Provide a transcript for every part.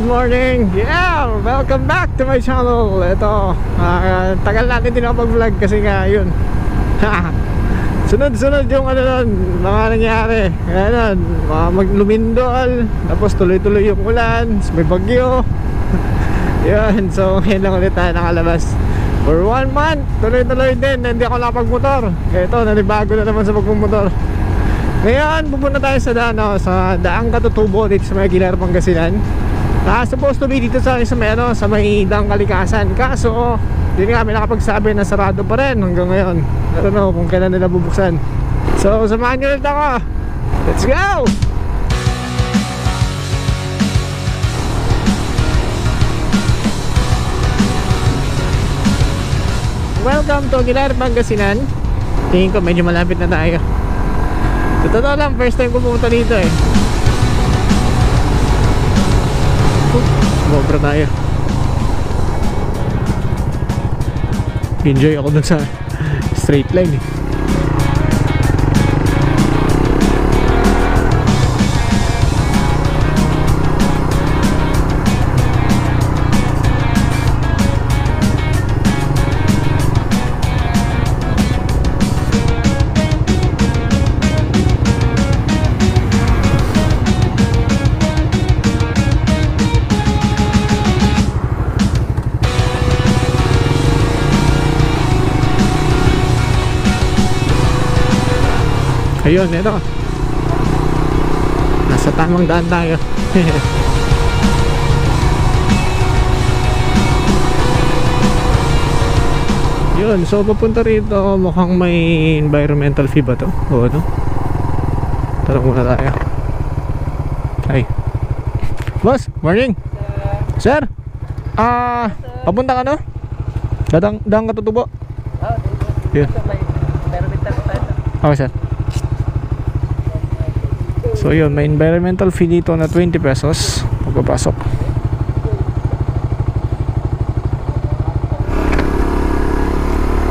Good morning! Yeah! Welcome back to my channel! Ito, tagal natin din ako mag-vlog kasi nga yun. Sunod-sunod yung ano nun, mga nangyari. Kaya nun, lumindol, tapos tuloy-tuloy yung ulan, may bagyo. Yun, so ngayon lang ulit tayo nakalabas. For 1 month, tuloy-tuloy din, hindi ako nakapag-motor. Ito, nanibago na naman sa pagmumotor. Ngayon, pupunta tayo sa Daang Katutubo dito sa may Aguilar, Pangasinan. Supposed to be dito sa may Daang Kalikasan. Kaso, hindi kami nakapagsabi na sarado pa rin hanggang ngayon. I don't know kung kailan nila bubuksan. So, samahan nyo ulit ako. Let's go! Welcome to Aguilar, Pangasinan. Tingin ko medyo malapit na tayo. Totoo lang, first time ko pumunta dito eh. Sumobra tayo. Enjoy ako dun sa straight line eh. Ayun, ito. Nasa tamang daan tayo. Yun, so papunta rito. Mukhang may environmental fee ba to? O ano? Tara muna tayo. Ay boss, morning. Sir, papunta ka no? Daang Katutubo. Yun. Okay sir. So yun, may environmental fee dito na 20 pesos pagpapasok.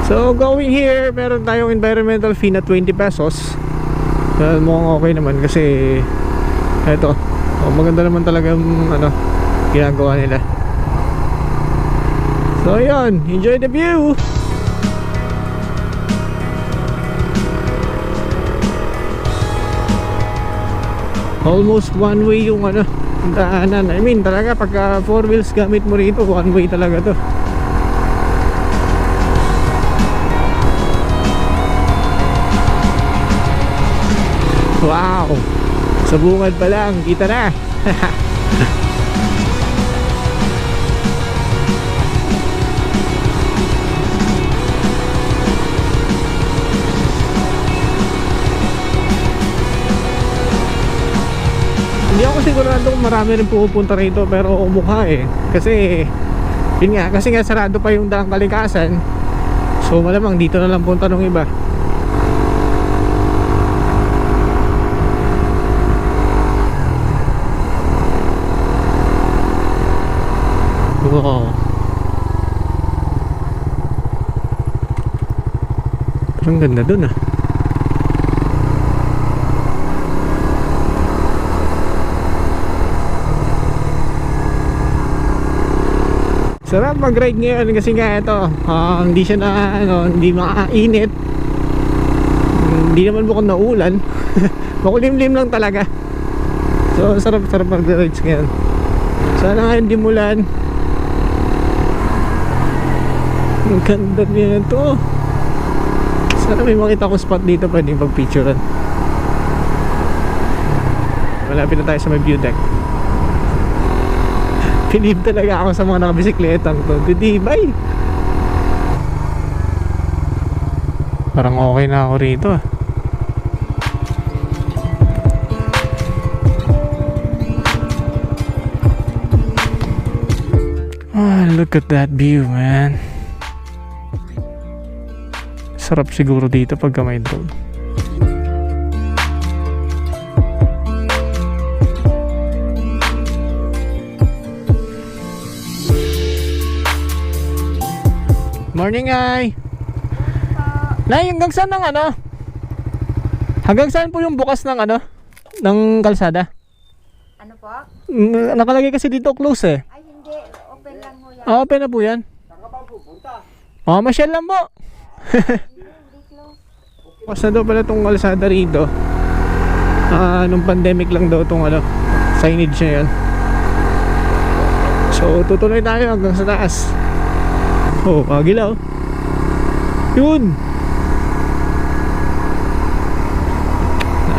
So going here, meron tayong environmental fee na 20 pesos. Mukhang okay naman kasi eto, maganda naman talaga yung ginagawa nila. So yun, enjoy the view! Almost one way yung daanan. I mean talaga pagka 4 wheels gamit mo rito, one way talaga to. Wow, sa bungad pa lang kita na. Hindi ako sigurado kung marami rin pupunta rito, pero mukha eh. Kasi yun nga, kasi nga sarado pa yung Daang Kalikasan. So malamang dito na lang punta nung iba. Wow, parang ganda dun ah. Sarap mag-ride ngayon kasi nga ito, hindi siya na hindi makainit. Hindi naman mukhang naulan. Makulimlim lang talaga. So sarap mag-ride ngayon. Sana nga hindi mulan. Ang ganda niya ito. Sana may makita ko spot dito pwedeng pag-picturean. Malapit na tayo sa may view deck. Pinib talaga ako sa mga nakabisikletang to. Didibay. Parang okay na ako rito ah. Look at that view, man. Sarap siguro dito pagka may drone. Morning, ay. Nay, hanggang saan ng Hanggang saan po yung bukas ng ng kalsada? Ano po? Nakalagay kasi dito close eh. Ay, hindi. Open lang mo yan. Open na po yan. Saan ka ba pupunta? Masyal lang po. Hindi close. Pas na daw pala itong kalsada rito. Nung pandemic lang daw itong signage na yan. So tutuloy tayo hanggang sa taas. Oh, pagilaw. Yun.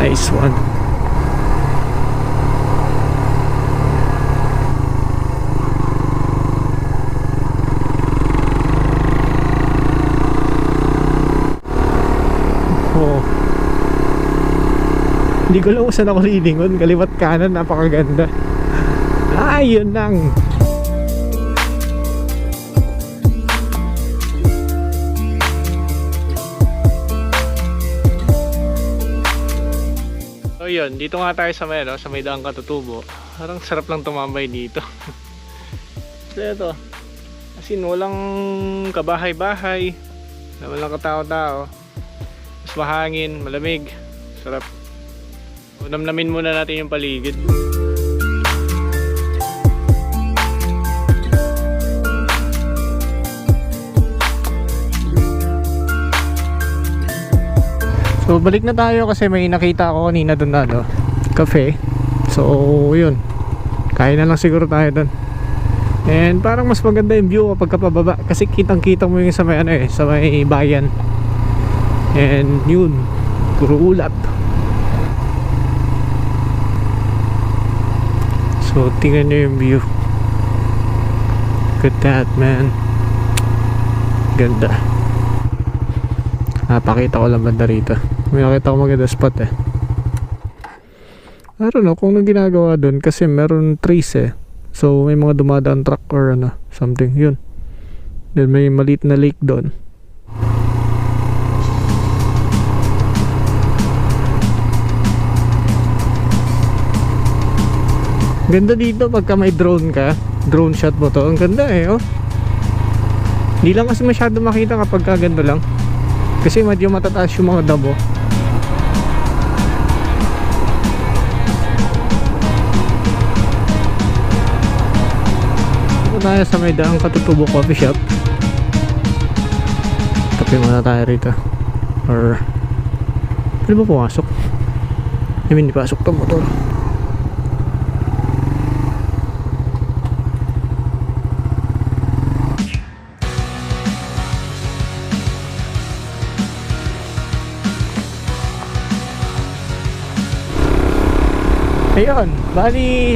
Nice one. Oh. Hindi ko lang kung saan ako lilingon. Kaliwat kanan, napakaganda. Yun lang. So yun, dito nga tayo sa may Daang Katutubo. Parang sarap lang tumambay dito. So ito, as in walang kabahay-bahay, walang katao-tao, mas mahangin, malamig, sarap. Unamnamin muna natin yung paligid. So balik na tayo kasi may nakita ako kanina doon na cafe. So yun, kaya na lang siguro tayo doon. And parang mas maganda yung view kapag pababa kasi kitang kita mo yung sa may sa may bayan. And yun, puro ulap. So tingnan nyo yung view. Look at that, man. Ganda. Pakita ko lang banda rito. May nakita ko maganda spot eh. I don't know kung anong ginagawa doon kasi meron trees eh. So may mga dumadaan truck or something. Yun. Then may maliit na lake doon. Ganda dito pagka may drone ka. Drone shot mo to. Ang ganda eh, oh. Hindi lang kasi masyado makita kapag kaganda lang. Kasi medyo matataas yung mga damo. Ito tayo sa may Daang Katutubo coffee shop. Kape muna tayo rito. Or pwede ba pumasok? I mean, di pasok to motor. Ayun, bali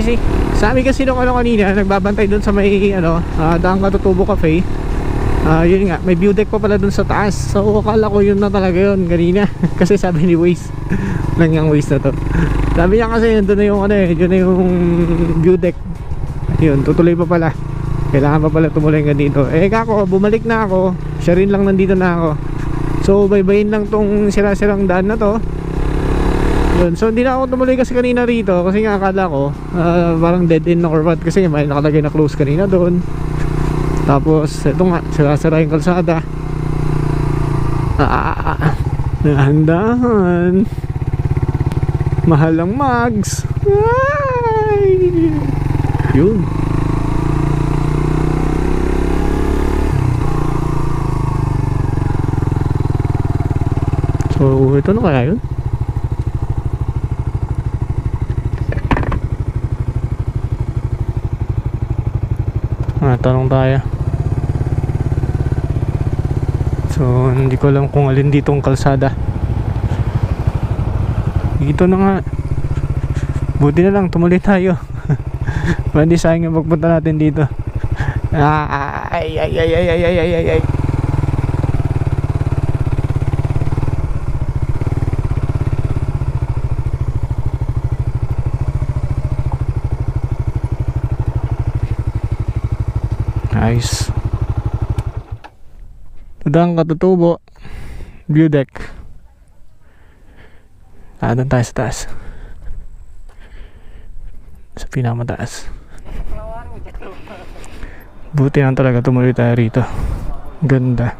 sa amin kasi nung kanina nagbabantay doon sa may Daang Katutubo Cafe. Yun nga, may view deck pa pala doon sa taas. So akala ko yun na talaga yun kanina. Kasi sabi ni Waze lang yung Waze na to. Sabi niya kasi doon na yung yun na yung view deck. Yun, tutuloy pa pala. Kailangan pa pala tumuloy nga dito. Kako, bumalik na ako. Siya rin lang nandito na ako. So baybayin lang tong sira-sirang daan na to. Yun. So hindi na ako tumuloy kasi kanina rito kasi nga akala ko parang dead end or what kasi may nakalagay na close kanina doon. Tapos ito nga, sira-sira yung kalsada. Dahan-dahan. Mahal ang mags. Ay! Yun. So ito na kaya yun? Tanong tayo. So hindi ko alam kung alin ditong kalsada. Dito na nga. Buti na lang tumuloy tayo. Hindi sayang yung pagpunta natin dito. Ay. Nice. Daang Katutubo view deck. Doon tayo sa taas. Sa pinakamataas. Buti lang talaga tumuloy tayo rito. Ganda.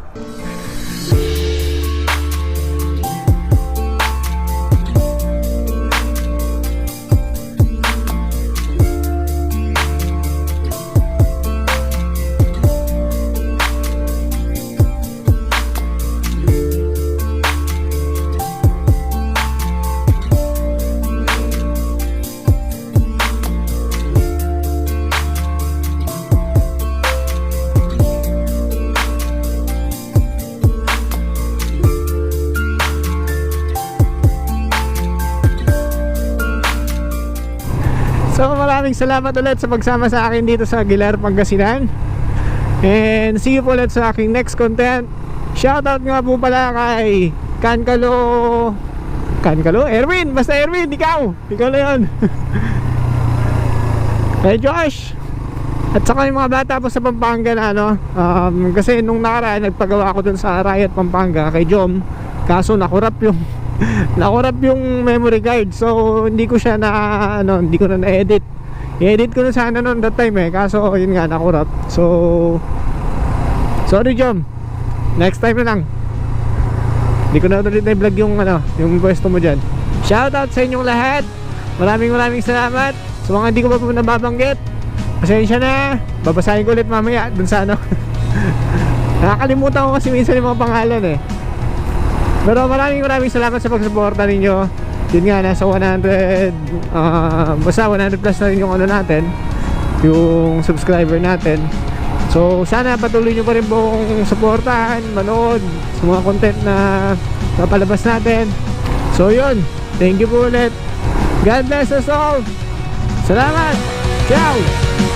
So maraming salamat ulit sa pagsama sa akin dito sa Aguilar, Pangasinan. And see you po ulit sa aking next content. Shoutout nga po pala kay Kankalo Erwin, basta Erwin, ikaw na yun. Kay Josh, at saka yung mga bata po sa Pampanga na ano, kasi nung nakaraan nagpagawa ako dun sa Riot Pampanga kay Jom, kaso nakurap yung memory card. So hindi ko siya hindi ko na na-edit. I-edit ko na sana noon that time kaso yun nga, nakurap. So sorry Jom, next time na lang. Hindi ko na ulit na-vlog yung pwesto mo dyan. Shoutout sa inyong lahat. Maraming salamat. Sa mga hindi ko pa po nababanggit, pasensya na. Babasahin ko ulit mamaya dun sa nakakalimutan ko kasi minsan yung mga pangalan Pero maraming salamat sa pagsuporta ninyo. Yun nga, nasa 100 basta 100 plus na rin yung natin, yung subscriber natin. So sana patuloy nyo pa rin pong suportahan, manood sa mga content na papalabas natin. So yun, thank you po ulit. God bless us all. Salamat. Ciao.